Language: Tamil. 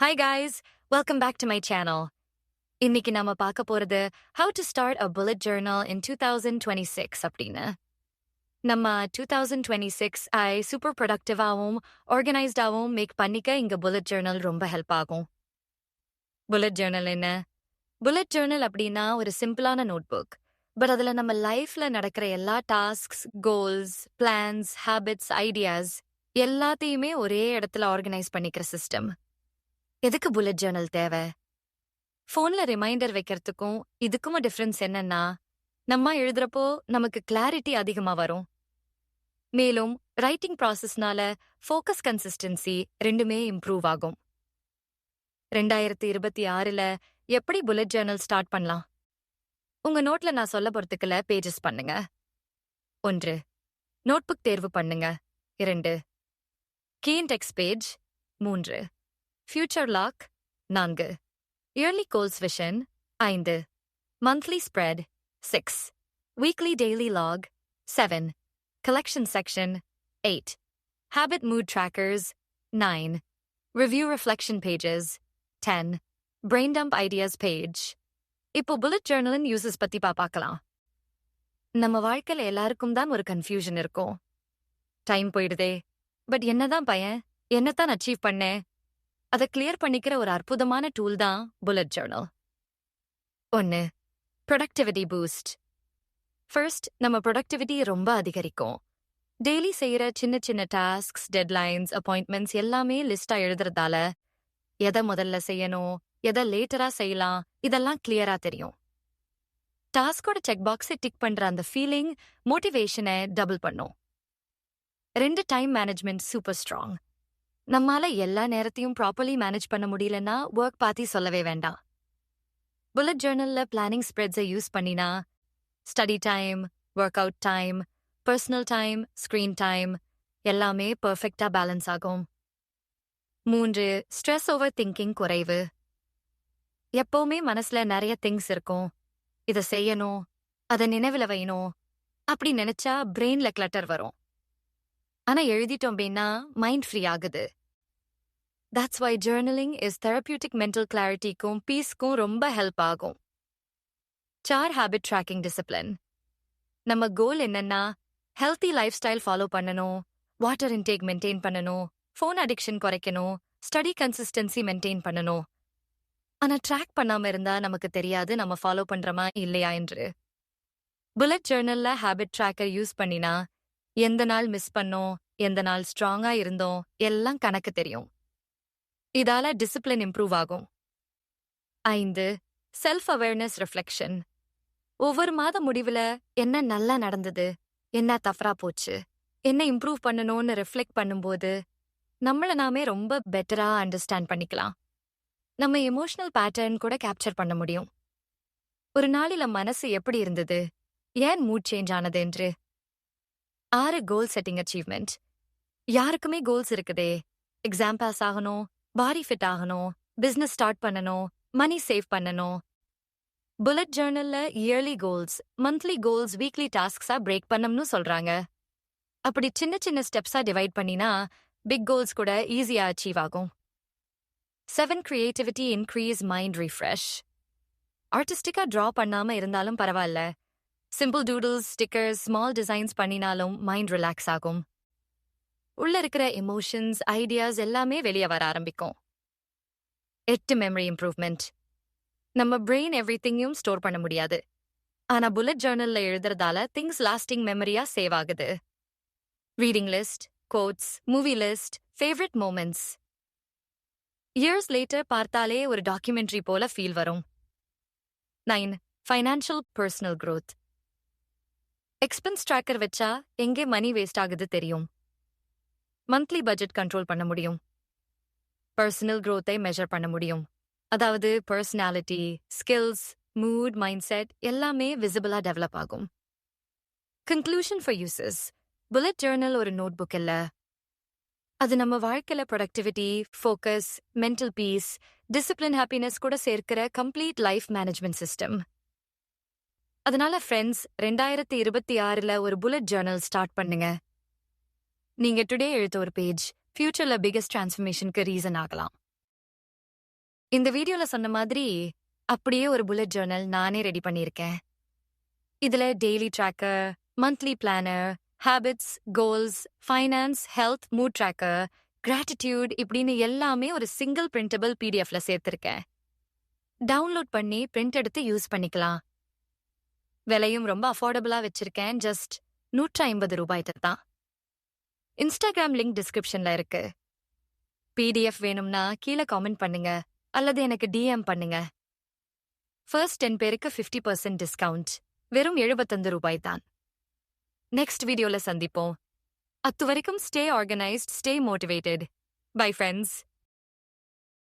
Hi guys, welcome back to my channel. இன்னைக்கு நாம பார்க்க போறது how to start a bullet journal in 2026 அப்படின்னு. நம்ம 2026 ஐ சூப்பர் ப்ரொடக்டிவாகவும் ஆர்கனைஸ்டாகவும் மேக் பண்ணிக்க இங்க bullet journal ரொம்ப ஹெல்ப் ஆகும். bullet journal என்ன? bullet journal அப்படின்னா ஒரு சிம்பிளான நோட்புக். பட் அதுல நம்ம லைஃப்ல நடக்கிற எல்லா tasks, goals, plans, habits, ideas எல்லாத்தையுமே ஒரே இடத்துல ஆர்கனைஸ் பண்ணிக்கிற சிஸ்டம். எதுக்கு புல்லட் ஜேர்னல் தேவை? ஃபோன்ல ரிமைண்டர் வைக்கிறதுக்கும் இதுக்கும் டிஃபரன்ஸ் என்னன்னா, நம்ம எழுதுறப்போ நமக்கு கிளாரிட்டி அதிகமா வரும். மேலும் ரைட்டிங் ப்ராசஸ்னால ஃபோக்கஸ் கன்சிஸ்டன்சி ரெண்டுமே இம்ப்ரூவ் ஆகும். 2026ல எப்படி புல்லட் ஜேர்னல் ஸ்டார்ட் பண்ணலாம்? உங்க நோட்ல நான் சொல்ல போறதுக்குள்ள பேஜஸ் பண்ணுங்க. 1. நோட்புக் தேர்வு பண்ணுங்க. 2. Key text page. 3. Future log. 4. Yearly goals vision. 5. Monthly spread. 6. Weekly daily log. 7. Collection section. 8. Habit mood trackers. 9. Review reflection pages. 10. Brain dump ideas page. இப்போ புல்லட் ஜேர்னலின் யூசஸ் பத்தி பார்க்கலாம். நம்ம வாழ்க்கையில எல்லாருக்கும் தான் ஒரு கன்ஃபியூஷன் இருக்கும். டைம் போயிடுதே, பட் என்னதான் பையன், என்னத்தான் அச்சீவ் பண்ணேன், அதை கிளியர் பண்ணிக்கிற ஒரு அற்புதமான டூல் தான் bullet Journal. 1. Productivity boost. First, நம்ம ப்ரொடக்டிவிட்டி ரொம்ப அதிகரிக்கும். டெய்லி செய்யற சின்ன சின்ன டாஸ்க்ஸ், டெட்லைன்ஸ், அப்பாயின்ட்மெண்ட்ஸ் எல்லாமே லிஸ்டா எழுதுறதால எதை முதல்ல செய்யணும், எதை லேட்டரா செய்யலாம், இதெல்லாம் கிளியரா தெரியும். டாஸ்கோட செக் பாக்ஸை டிக் பண்ற அந்த ஃபீலிங் மோட்டிவேஷனை டபுள் பண்ணும். 2. Time management super strong. நம்மால எல்லா நேரத்தையும் ப்ராப்பர்லி மேனேஜ் பண்ண முடியலன்னா ஒர்க் பாத்தி சொல்லவே வேண்டாம். புல்லட் ஜேர்னல்ல பிளானிங் ஸ்ப்ரெட்ஸை யூஸ் பண்ணினா study time, work out time, personal time, screen time எல்லாமே பெர்ஃபெக்டா பேலன்ஸ் ஆகும். 3. ஸ்ட்ரெஸ் ஓவர் திங்கிங் குறைவு. எப்பவுமே மனசுல நிறைய திங்ஸ் இருக்கும். இதை செய்யணும், அதை நினைவுல வையணும் அப்படி நினைச்சா பிரெயின்ல கிளட்டர் வரும். ஆனா எழுதிட்டோம் அப்படின்னா மைண்ட் ஃப்ரீ ஆகுது. That's why journaling is therapeutic mental clarityக்கும் பீஸ்க்கும் ரொம்ப ஹெல்ப் ஆகும். 4. Habit tracking discipline. நம்ம கோல் என்னன்னா ஹெல்த்தி லைஃப் ஸ்டைல் ஃபாலோ பண்ணணும், வாட்டர் இன்டேக் மெயின்டைன் பண்ணணும், ஃபோன் அடிக்ஷன் குறைக்கணும், ஸ்டடி கன்சிஸ்டன்சி மெயின்டைன் பண்ணணும். ஆனா ட்ராக் பண்ணாம இருந்தா நமக்கு தெரியாது நம்ம ஃபாலோ பண்றோமா இல்லையா என்று. புல்லட் ஜேர்னல்ல ஹேபிட் ட்ராக்கர் யூஸ் பண்ணினா எந்த நாள் மிஸ் பண்ணோம், எந்த நாள் ஸ்ட்ராங்கா இருந்தோம் எல்லாம் கணக்கு தெரியும். இதால டிசிப்ளின் இம்ப்ரூவ் ஆகும். 5. Self awareness reflection. ஒவ்வொரு மாத முடிவுல என்ன நல்லா நடந்தது, என்ன தவறா போச்சு, என்ன இம்ப்ரூவ் பண்ணணும்னு ரிஃப்ளெக்ட் பண்ணும்போது நம்மள நாமே ரொம்ப பெட்டரா அண்டர்ஸ்டாண்ட் பண்ணிக்கலாம். நம்ம எமோஷனல் பேட்டர்ன் கூட கேப்சர் பண்ண முடியும். ஒரு நாளில மனசு எப்படி இருந்தது, ஏன் மூட் சேஞ்ச் ஆனது என்று. 6. Goal setting achievement. யாருக்குமே கோல்ஸ் இருக்குதே. எக்ஸாம் பாஸ் ஆகணும், பாடி ஃபிட் ஆகணும், பிசினஸ் ஸ்டார்ட் பண்ணணும், மணி சேவ் பண்ணணும். புல்லட் ஜேர்னல்ல yearly goals, monthly goals, weekly டாஸ்க்ஸா பிரேக் பண்ணணும்னு சொல்றாங்க. அப்படி சின்ன சின்ன ஸ்டெப்ஸா டிவைட் பண்ணினா பிக் கோல்ஸ் கூட ஈஸியா அச்சீவ் ஆகும். 7. Creativity increase mind refresh. ஆர்டிஸ்டிக்கா டிரா பண்ணாம இருந்தாலும் பரவாயில்ல, simple doodles, stickers, small designs பண்ணினாலும் மைண்ட் ரிலாக்ஸ் ஆகும். உள்ள இருக்கிற எமோஷன்ஸ், ஐடியாஸ் எல்லாமே வெளியே வர ஆரம்பிக்கும். 8. Memory improvement. நம்ம பிரெயின் எவ்ரிதிங்கையும் ஸ்டோர் பண்ண முடியாது. ஆனா புல்லட் ஜேர்னல்ல எழுதுறதால திங்ஸ் லாஸ்டிங் மெமரியா சேவ் ஆகுது. Reading list, quotes, movie list, favourite moments years later பார்த்தாலே ஒரு டாக்குமெண்ட்ரி போல ஃபீல் வரும். 9. Financial personal growth. Expense tracker வச்சா எங்கே மணி வேஸ்ட் ஆகுது தெரியும். மந்த்லி பட்ஜெட் கண்ட்ரோல் பண்ண முடியும். பர்சனல் growth-ஐ மெஷர் பண்ண முடியும். அதாவது personality, skills, mood, mind set எல்லாமே விசிபிளா டெவலப் ஆகும். Conclusion for uses. Bullet Journal ஒரு நோட் புக் இல்ல, அது நம்ம வாழ்க்கையில productivity, focus, mental piece, discipline, happiness கூட சேர்க்கிற கம்ப்ளீட் லைஃப் மேனேஜ்மெண்ட் சிஸ்டம். அதனால ஃப்ரெண்ட்ஸ், 2026ல ஒரு புல்லட் ஜேர்னல் ஸ்டார்ட் பண்ணுங்க. நீங்க டுடே எழுத்த ஒரு பேஜ் ஃபியூச்சர்ல பிகெஸ்ட் டிரான்ஸ்ஃபர்மேஷனுக்கு ரீசன் ஆகலாம். இந்த வீடியோல சொன்ன மாதிரி அப்படியே ஒரு புல்லட் ஜர்னல் நானே ரெடி பண்ணியிருக்கேன். இதுல daily tracker, monthly planar, habits, goals, finance, health, mood tracker, gratitude இப்படின்னு எல்லாமே ஒரு சிங்கிள் பிரிண்டபிள் பிடிஎஃப்ல சேர்த்திருக்கேன். டவுன்லோட் பண்ணி பிரிண்ட் எடுத்து யூஸ் பண்ணிக்கலாம். விலையும் ரொம்ப அஃபோர்டபுளா வச்சிருக்கேன். ஜஸ்ட் ₹150 தான். இன்ஸ்டாகிராம் லிங்க் டிஸ்கிரிப்ஷன்ல இருக்கு. பிடிஎஃப் வேணும்னா கீழே காமெண்ட் பண்ணுங்க அல்லது எனக்கு டிஎம் பண்ணுங்க. ஃபர்ஸ்ட் 10 பேருக்கு 50% டிஸ்கவுண்ட். வெறும் ₹75 தான். நெக்ஸ்ட் வீடியோல சந்திப்போம். அது வரைக்கும் stay organised, stay motivated. Bye friends.